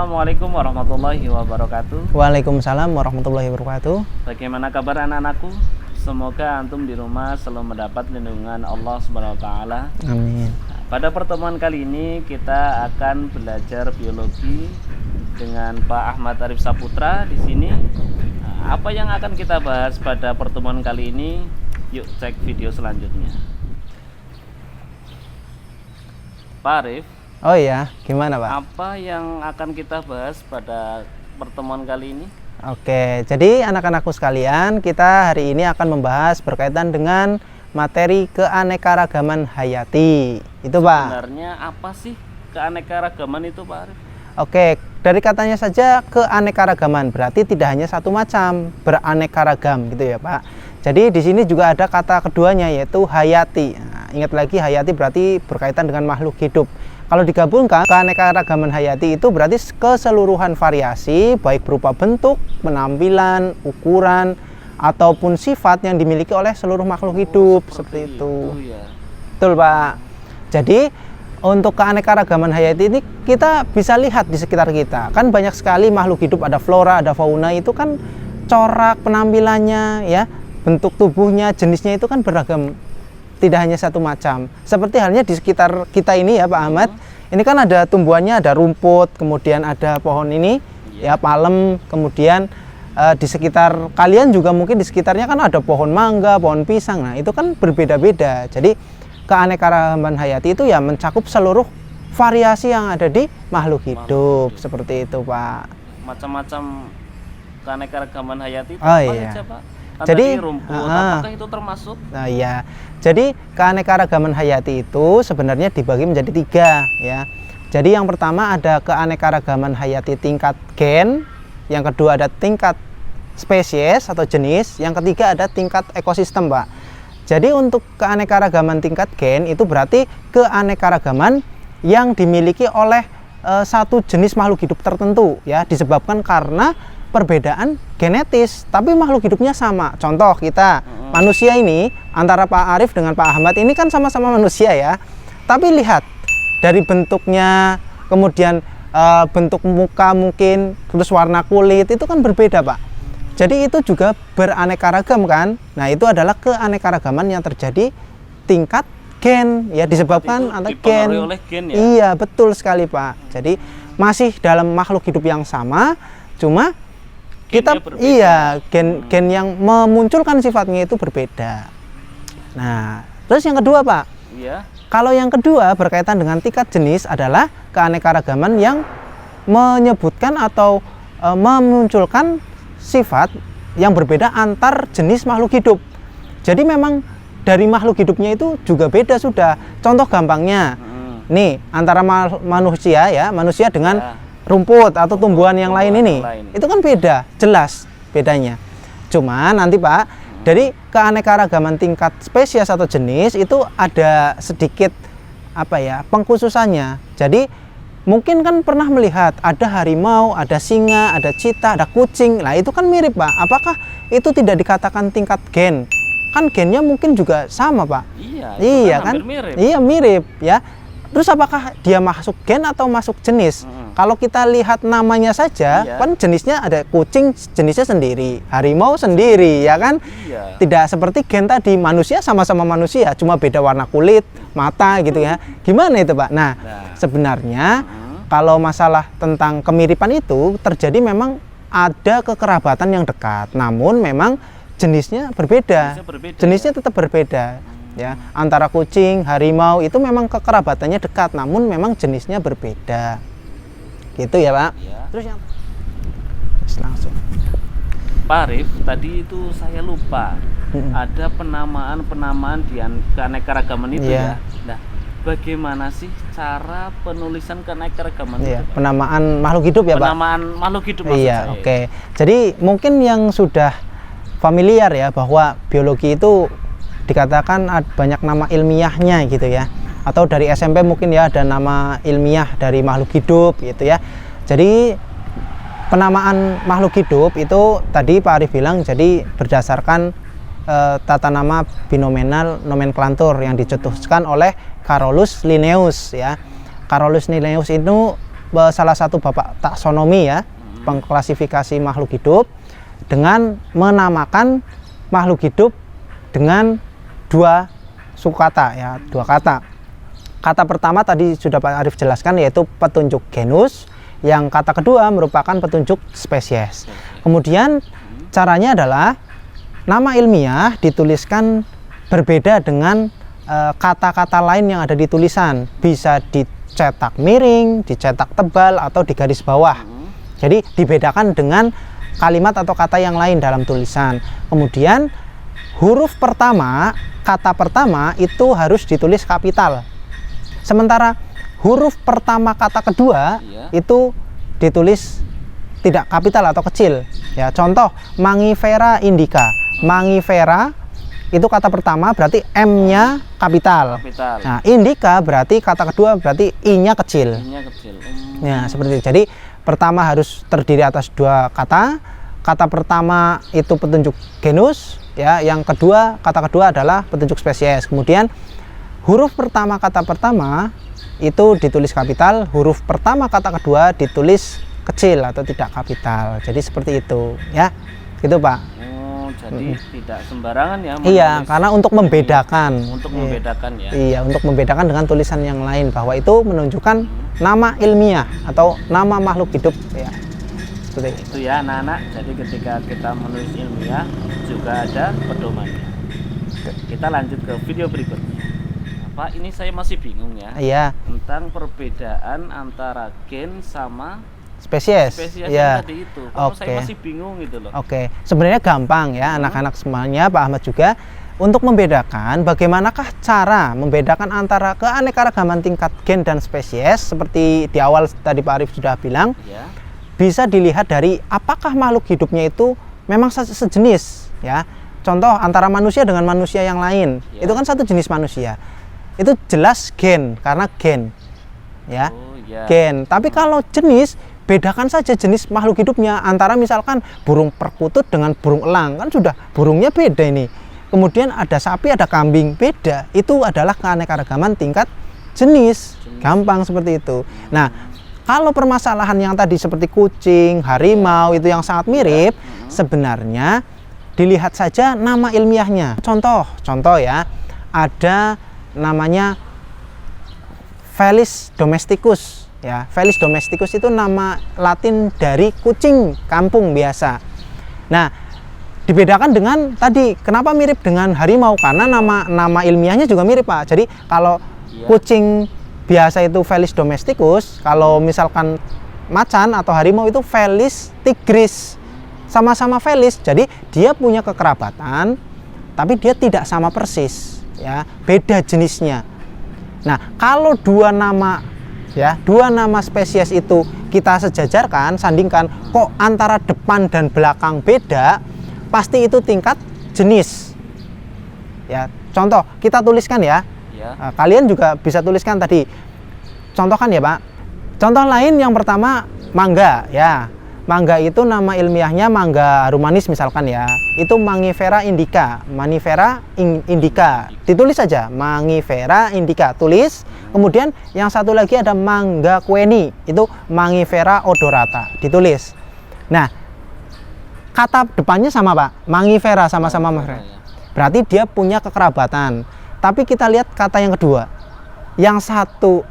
Assalamualaikum warahmatullahi wabarakatuh. Waalaikumsalam warahmatullahi wabarakatuh. Bagaimana kabar anak-anakku? Semoga antum di rumah selalu mendapat lindungan Allah Subhanahu wa taala. Amin. Pada pertemuan kali ini kita akan belajar biologi dengan Pak Ahmad Arif Saputra di sini. Apa yang akan kita bahas pada pertemuan kali ini? Yuk cek video selanjutnya. Pak Arif. Oh iya, gimana Pak? Apa yang akan kita bahas pada pertemuan kali ini? Oke, jadi anak-anakku sekalian, kita hari ini akan membahas berkaitan dengan materi keanekaragaman hayati. Itu Pak. Sebenarnya apa sih keanekaragaman itu Pak Arif? Oke, dari katanya saja keanekaragaman berarti tidak hanya satu macam, beraneka ragam gitu ya Pak. Jadi di sini juga ada kata keduanya yaitu hayati. Nah, ingat lagi hayati berarti berkaitan dengan makhluk hidup. Kalau digabungkan, keanekaragaman hayati itu berarti keseluruhan variasi baik berupa bentuk, penampilan, ukuran, ataupun sifat yang dimiliki oleh seluruh makhluk hidup. Seperti itu. Ya. Betul Pak. Jadi untuk keanekaragaman hayati ini kita bisa lihat di sekitar kita. Kan banyak sekali makhluk hidup, ada flora, ada fauna, itu kan corak penampilannya ya, bentuk tubuhnya, jenisnya itu kan beragam. Tidak hanya satu macam. Seperti halnya di sekitar kita ini ya Pak Ahmad. Ini kan ada tumbuhannya, ada rumput, kemudian ada pohon ini ya palem, kemudian di sekitar kalian juga mungkin di sekitarnya kan ada pohon mangga, pohon pisang. Nah, itu kan berbeda-beda. Jadi keanekaragaman hayati itu ya mencakup seluruh variasi yang ada di makhluk hidup. Seperti itu Pak. Macam-macam keanekaragaman hayati itu apa aja Pak? Jadi rumput, apakah itu termasuk? Nah ya, jadi keanekaragaman hayati itu sebenarnya dibagi menjadi tiga ya. Jadi yang pertama ada keanekaragaman hayati tingkat gen, yang kedua ada tingkat spesies atau jenis, yang ketiga ada tingkat ekosistem Pak. Jadi untuk keanekaragaman tingkat gen itu berarti keanekaragaman yang dimiliki oleh satu jenis makhluk hidup tertentu ya, disebabkan karena perbedaan genetis, tapi makhluk hidupnya sama. Contoh kita manusia ini, antara Pak Arif dengan Pak Ahmad ini kan sama-sama manusia ya, tapi lihat dari bentuknya, kemudian bentuk muka mungkin, terus warna kulit itu kan berbeda Pak. Jadi itu juga beraneka ragam kan. Nah itu adalah keanekaragaman yang terjadi tingkat gen ya, disebabkan antara gen. Oleh gen ya? Iya betul sekali Pak. Jadi masih dalam makhluk hidup yang sama, cuma kita gen yang memunculkan sifatnya itu berbeda. Nah, terus yang kedua Pak. Iya. Kalau yang kedua berkaitan dengan tingkat jenis adalah keanekaragaman yang menyebutkan atau memunculkan sifat yang berbeda antar jenis makhluk hidup. Jadi memang dari makhluk hidupnya itu juga beda sudah. Contoh gampangnya, nih antara manusia ya, manusia dengan rumput atau tumbuhan yang lain ini, itu kan beda, jelas bedanya. Cuma nanti Pak, dari keanekaragaman tingkat spesies atau jenis itu ada sedikit pengkhususannya. Jadi mungkin kan pernah melihat ada harimau, ada singa, ada cheetah, ada kucing. Nah itu kan mirip Pak. Apakah itu tidak dikatakan tingkat gen? Kan gennya mungkin juga sama Pak. Iya kan? Mirip. Iya mirip ya. Terus apakah dia masuk gen atau masuk jenis? Kalau kita lihat namanya saja, kan jenisnya ada kucing jenisnya sendiri, harimau sendiri, ya kan? Tidak seperti gen tadi, manusia sama-sama manusia, cuma beda warna kulit, mata gitu ya. Gimana itu Pak? Nah, sebenarnya kalau masalah tentang kemiripan itu terjadi memang ada kekerabatan yang dekat, namun memang jenisnya berbeda. Jenisnya tetap berbeda. Ya, antara kucing, harimau itu memang kekerabatannya dekat, namun memang jenisnya berbeda. Gitu ya Pak. Terus yang langsung Pak Arif, tadi itu saya lupa ada penamaan di keanekaragaman itu ya. Nah, bagaimana sih cara penulisan keanekaragaman itu? Penamaan makhluk hidup ya Pak. Penamaan makhluk hidup maksud saya. Oke. Jadi mungkin yang sudah familiar ya bahwa biologi itu dikatakan banyak nama ilmiahnya gitu ya. Atau dari SMP mungkin ya ada nama ilmiah dari makhluk hidup gitu ya. Jadi penamaan makhluk hidup itu tadi Pak Arif bilang jadi berdasarkan tata nama binominal nomenklatur yang dicetuskan oleh Carolus Linnaeus ya. Carolus Linnaeus itu salah satu bapak taksonomi ya, pengklasifikasi makhluk hidup, dengan menamakan makhluk hidup dengan dua suku kata ya, dua kata. Kata pertama tadi sudah Pak Arif jelaskan, yaitu petunjuk genus. Yang kata kedua merupakan petunjuk spesies. Kemudian caranya adalah nama ilmiah dituliskan berbeda dengan kata-kata lain yang ada di tulisan. Bisa dicetak miring, dicetak tebal, atau di garis bawah. Jadi dibedakan dengan kalimat atau kata yang lain dalam tulisan. Kemudian huruf pertama, kata pertama itu harus ditulis kapital. Sementara huruf pertama kata kedua itu ditulis tidak kapital atau kecil. Ya, contoh Mangifera indica. Mangifera itu kata pertama berarti M-nya kapital. Nah, indica berarti kata kedua berarti I-nya kecil. Ya, seperti itu. Jadi pertama harus terdiri atas dua kata. Kata pertama itu petunjuk genus, ya. Yang kedua, kata kedua adalah petunjuk spesies. Kemudian huruf pertama kata pertama itu ditulis kapital, huruf pertama kata kedua ditulis kecil atau tidak kapital. Jadi seperti itu, ya. Gitu, Pak. Oh, jadi tidak sembarangan ya. Iya, karena untuk membedakan. Untuk membedakan ya. Iya, untuk membedakan dengan tulisan yang lain, bahwa itu menunjukkan nama ilmiah atau nama makhluk hidup, ya. Seperti itu ya, anak-anak. Jadi ketika kita menulis ilmiah juga ada pedomannya. Kita lanjut ke video berikutnya. Pak, ini saya masih bingung ya. Iya. Tentang perbedaan antara gen sama spesies. Ya. Tadi itu. Saya masih bingung gitu loh. Oke. Sebenarnya gampang ya, anak-anak semuanya, Pak Ahmad juga, untuk membedakan bagaimanakah cara membedakan antara keanekaragaman tingkat gen dan spesies. Seperti di awal tadi Pak Arif sudah bilang, ya. Bisa dilihat dari apakah makhluk hidupnya itu memang sejenis, ya. Contoh antara manusia dengan manusia yang lain, ya. Itu kan satu jenis manusia. Itu jelas gen, karena gen, ya. Ya. Gen. Tapi kalau jenis, bedakan saja jenis makhluk hidupnya. Antara misalkan burung perkutut dengan burung elang, kan sudah burungnya beda ini. Kemudian ada sapi, ada kambing, beda. Itu adalah keanekaragaman tingkat jenis. Gampang seperti itu. Nah, kalau permasalahan yang tadi seperti kucing, harimau itu yang sangat mirip, sebenarnya dilihat saja nama ilmiahnya. Contoh ya, ada namanya Felis domesticus, ya. Felis domesticus itu nama Latin dari kucing kampung biasa. Nah, dibedakan dengan tadi, kenapa mirip dengan harimau? Karena nama ilmiahnya juga mirip, Pak. Jadi kalau kucing biasa itu Felis domesticus, kalau misalkan macan atau harimau itu Felis tigris. Sama-sama Felis, jadi dia punya kekerabatan, tapi dia tidak sama persis, ya, beda jenisnya. Nah, kalau dua nama spesies itu kita sejajarkan, sandingkan, kok antara depan dan belakang beda, pasti itu tingkat jenis. Ya, contoh kita tuliskan ya. Nah, kalian juga bisa tuliskan tadi. Contohkan ya, Pak. Contoh lain yang pertama mangga, ya. Mangga itu nama ilmiahnya mangga harumanis misalkan ya. Itu Mangifera indica. Mangifera indica. Ditulis saja Mangifera indica, tulis. Kemudian yang satu lagi ada mangga kueni. Itu Mangifera odorata. Ditulis. Nah, kata depannya sama, Pak. Mangifera, sama-sama Mangifera. Berarti dia punya kekerabatan. Tapi kita lihat kata yang kedua. Yang satu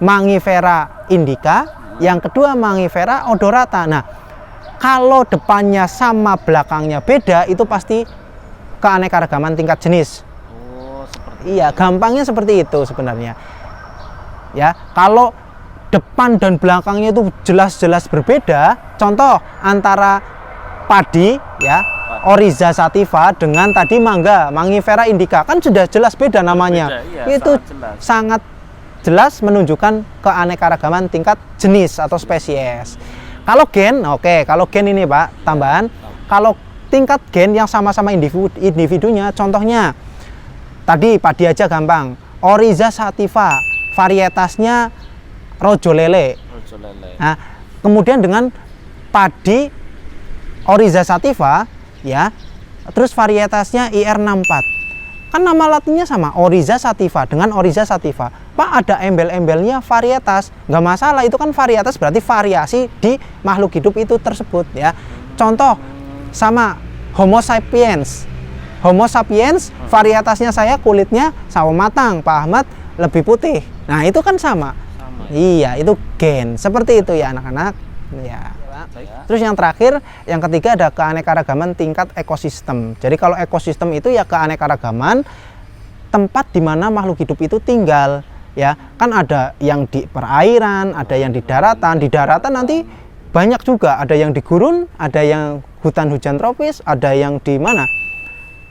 Mangifera indica, yang kedua Mangifera odorata. Nah, kalau depannya sama belakangnya beda, itu pasti keanekaragaman tingkat jenis. Oh, seperti iya, gampangnya seperti itu sebenarnya. Ya, kalau depan dan belakangnya itu jelas-jelas berbeda, contoh antara padi ya, Oryza sativa dengan tadi mangga, Mangifera indica, kan sudah jelas beda namanya. Iya, itu sangat jelas menunjukkan keanekaragaman tingkat jenis atau spesies. Kalau gen, kalau gen ini, Pak, tambahan, kalau tingkat gen yang sama-sama individunya, contohnya tadi padi aja gampang, Oryza sativa, varietasnya rojolele. Nah, kemudian dengan padi Oryza sativa, ya, terus varietasnya IR64. Kan nama latinnya sama, Oryza sativa dengan Oryza sativa. Pak ada embel-embelnya varietas, nggak masalah, itu kan varietas berarti variasi di makhluk hidup itu tersebut ya. Contoh sama Homo sapiens. Homo sapiens varietasnya saya kulitnya sawo matang, Pak Ahmad lebih putih. Nah, itu kan sama. Iya, itu gen. Seperti itu ya anak-anak. Ya. Terus yang terakhir, yang ketiga ada keanekaragaman tingkat ekosistem. Jadi kalau ekosistem itu ya keanekaragaman tempat di mana makhluk hidup itu tinggal. Ya, kan ada yang di perairan, ada yang di daratan. Di daratan nanti banyak juga, ada yang di gurun, ada yang hutan hujan tropis, ada yang di mana?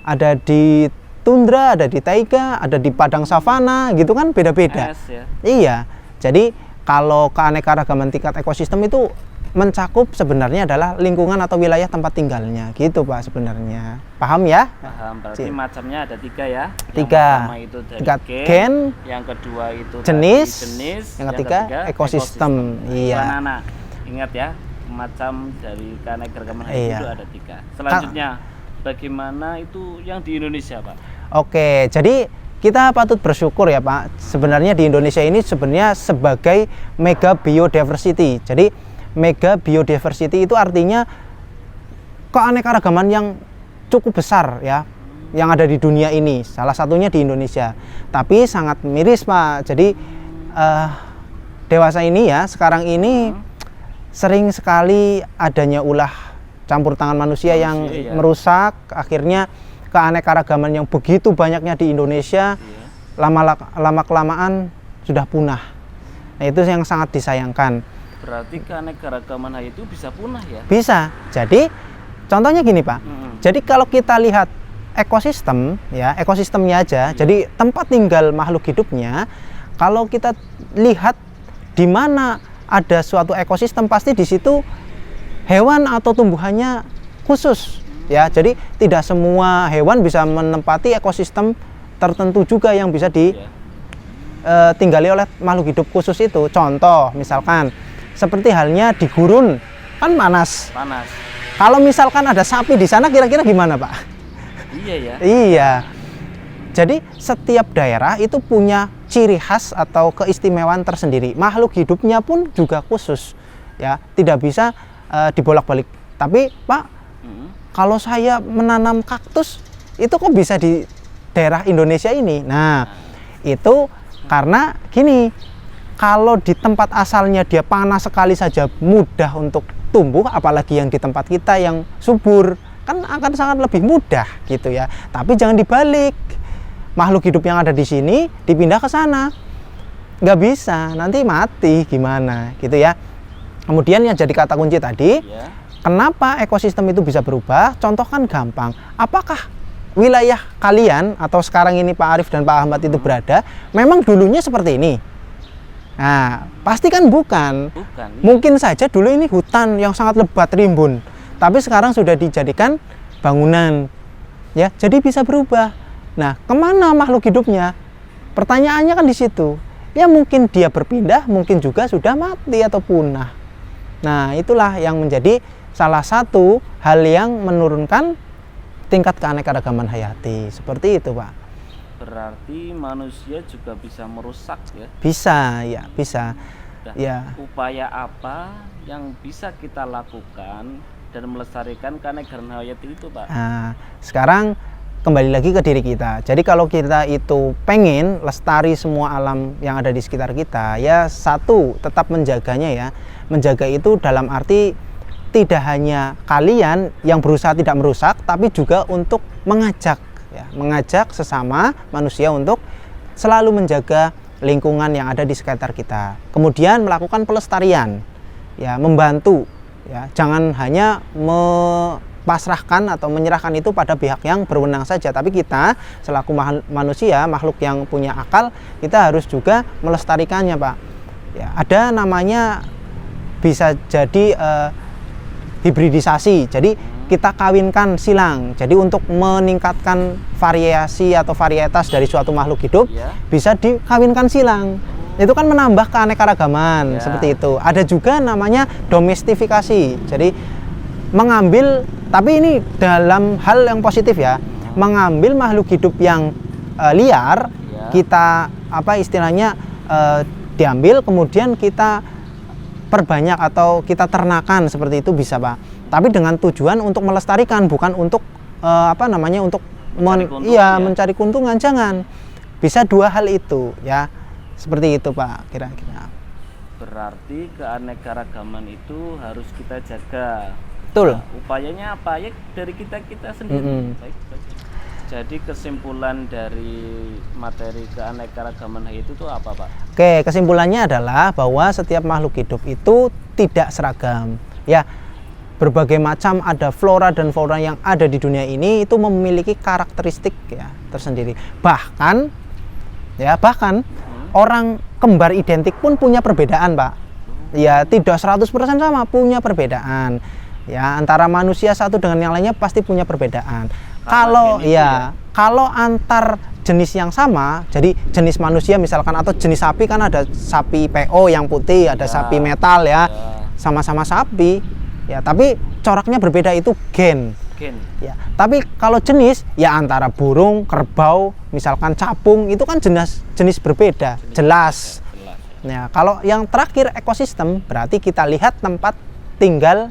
Ada di tundra, ada di taiga, ada di padang savana, gitu kan beda-beda. Ya. Iya. Jadi kalau keanekaragaman tingkat ekosistem itu mencakup sebenarnya adalah lingkungan atau wilayah tempat tinggalnya, gitu Pak sebenarnya. Paham ya? Paham. Berarti macamnya ada 3 ya. Tiga. Yang pertama itu dari gen, yang kedua itu jenis, jenis, yang ketiga ekosistem. Iya. Anak-anak ingat ya, macam dari keanekaragaman hayati itu ada 3. Selanjutnya, bagaimana itu yang di Indonesia, Pak? Oke, jadi kita patut bersyukur ya Pak. Sebenarnya di Indonesia ini sebenarnya sebagai mega biodiversity. Jadi mega biodiversity itu artinya keanekaragaman yang cukup besar ya, yang ada di dunia ini. Salah satunya di Indonesia. Tapi sangat miris Pak. Jadi dewasa ini ya, sekarang ini sering sekali adanya ulah campur tangan manusia yang merusak. Akhirnya keanekaragaman yang begitu banyaknya di Indonesia lama-kelamaan sudah punah. Nah, itu yang sangat disayangkan. Berarti keanekaragaman hayati itu bisa punah ya? Bisa. Jadi contohnya gini Pak. Jadi kalau kita lihat ekosistem ya, ekosistemnya aja. Jadi tempat tinggal makhluk hidupnya, kalau kita lihat di mana ada suatu ekosistem, pasti di situ hewan atau tumbuhannya khusus ya. Jadi tidak semua hewan bisa menempati ekosistem tertentu juga yang bisa ditinggali oleh makhluk hidup khusus itu. Contoh misalkan seperti halnya di gurun, kan panas. Kalau misalkan ada sapi di sana, kira-kira gimana Pak? Iya ya. Iya. Jadi setiap daerah itu punya ciri khas atau keistimewaan tersendiri. Makhluk hidupnya pun juga khusus, ya, tidak bisa dibolak-balik. Tapi Pak, kalau saya menanam kaktus, itu kok bisa di daerah Indonesia ini? Nah, itu karena gini. Kalau di tempat asalnya dia panas sekali saja mudah untuk tumbuh, apalagi yang di tempat kita yang subur, kan akan sangat lebih mudah gitu ya. Tapi jangan dibalik, makhluk hidup yang ada di sini dipindah ke sana, nggak bisa, nanti mati gimana gitu ya. Kemudian yang jadi kata kunci tadi, kenapa ekosistem itu bisa berubah? Contoh kan gampang, apakah wilayah kalian atau sekarang ini Pak Arif dan Pak Ahmad itu berada memang dulunya seperti ini? Nah, pasti kan bukan. Mungkin saja dulu ini hutan yang sangat lebat rimbun, tapi sekarang sudah dijadikan bangunan, ya. Jadi bisa berubah. Nah, kemana makhluk hidupnya? Pertanyaannya kan di situ. Ya mungkin dia berpindah, mungkin juga sudah mati atau punah. Nah, itulah yang menjadi salah satu hal yang menurunkan tingkat keanekaragaman hayati. Seperti itu, Pak. Berarti manusia juga bisa merusak ya? Bisa, ya, bisa. Nah, ya. Upaya apa yang bisa kita lakukan dan melestarikan keanekaragaman hayati itu, Pak? Nah, sekarang kembali lagi ke diri kita. Jadi kalau kita itu pengen lestari semua alam yang ada di sekitar kita, ya satu, tetap menjaganya ya. Menjaga itu dalam arti tidak hanya kalian yang berusaha tidak merusak, tapi juga untuk mengajak ya, mengajak sesama manusia untuk selalu menjaga lingkungan yang ada di sekitar kita. Kemudian melakukan pelestarian, ya, membantu, ya, jangan hanya pasrahkan atau menyerahkan itu pada pihak yang berwenang saja, tapi kita selaku manusia, makhluk yang punya akal, kita harus juga melestarikannya, Pak. Ya, ada namanya bisa jadi hibridisasi. Jadi kita kawinkan silang. Jadi untuk meningkatkan variasi atau varietas dari suatu makhluk hidup, bisa dikawinkan silang. Itu kan menambah keanekaragaman, seperti itu. Ada juga namanya domestifikasi. Jadi mengambil, tapi ini dalam hal yang positif ya, mengambil makhluk hidup yang liar, kita istilahnya diambil kemudian kita perbanyak atau kita ternakan seperti itu bisa Pak. Tapi dengan tujuan untuk melestarikan, bukan untuk untuk mencari keuntungan, jangan. Bisa dua hal itu ya. Seperti itu Pak kira-kira. Berarti keanekaragaman itu harus kita jaga. Betul. Nah, upayanya apa ya dari kita sendiri. Baik. Jadi kesimpulan dari materi keanekaragaman hayati itu apa Pak? Oke, kesimpulannya adalah bahwa setiap makhluk hidup itu tidak seragam. Ya, berbagai macam ada flora dan fauna yang ada di dunia ini itu memiliki karakteristik ya tersendiri. Bahkan orang kembar identik pun punya perbedaan Pak. Ya, tidak 100% sama, punya perbedaan. Ya, antara manusia satu dengan yang lainnya pasti punya perbedaan. Kalau antar jenis yang sama, jadi jenis manusia misalkan atau jenis sapi kan ada sapi PO yang putih, ada sapi metal ya. Sama-sama sapi. Ya, tapi coraknya berbeda itu gen. Ya, tapi kalau jenis ya antara burung, kerbau, misalkan capung itu kan jenis berbeda, jelas. Nah, kalau yang terakhir ekosistem berarti kita lihat tempat tinggal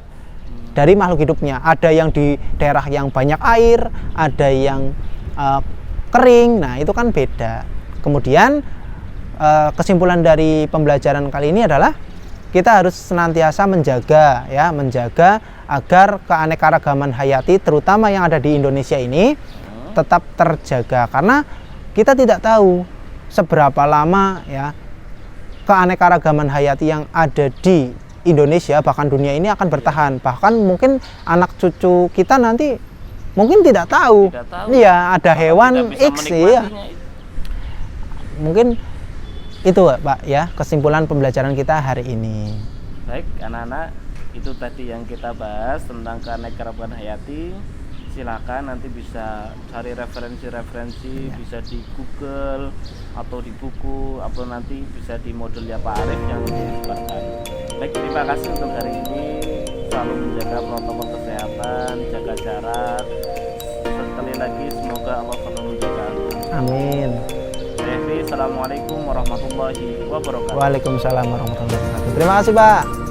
dari makhluk hidupnya. Ada yang di daerah yang banyak air, ada yang kering. Nah, itu kan beda. Kemudian kesimpulan dari pembelajaran kali ini adalah kita harus senantiasa menjaga agar keanekaragaman hayati terutama yang ada di Indonesia ini tetap terjaga, karena kita tidak tahu seberapa lama ya keanekaragaman hayati yang ada di Indonesia bahkan dunia ini akan bertahan. Bahkan mungkin anak cucu kita nanti mungkin tidak tahu. Iya, ada hewan X ya. Mungkin itu Pak ya kesimpulan pembelajaran kita hari ini. Baik anak-anak, itu tadi yang kita bahas tentang keanekaragaman hayati. Silakan nanti bisa cari referensi-referensi, bisa di Google atau di buku atau nanti bisa di modulnya Pak Arif yang disebarkan. Baik, terima kasih untuk hari ini. Selalu menjaga protokol kesehatan, jaga jarak. Sekali lagi semoga Allah selalu menjaga. Amin. Assalamualaikum warahmatullahi wabarakatuh. Waalaikumsalam warahmatullahi wabarakatuh. Terima kasih Pak.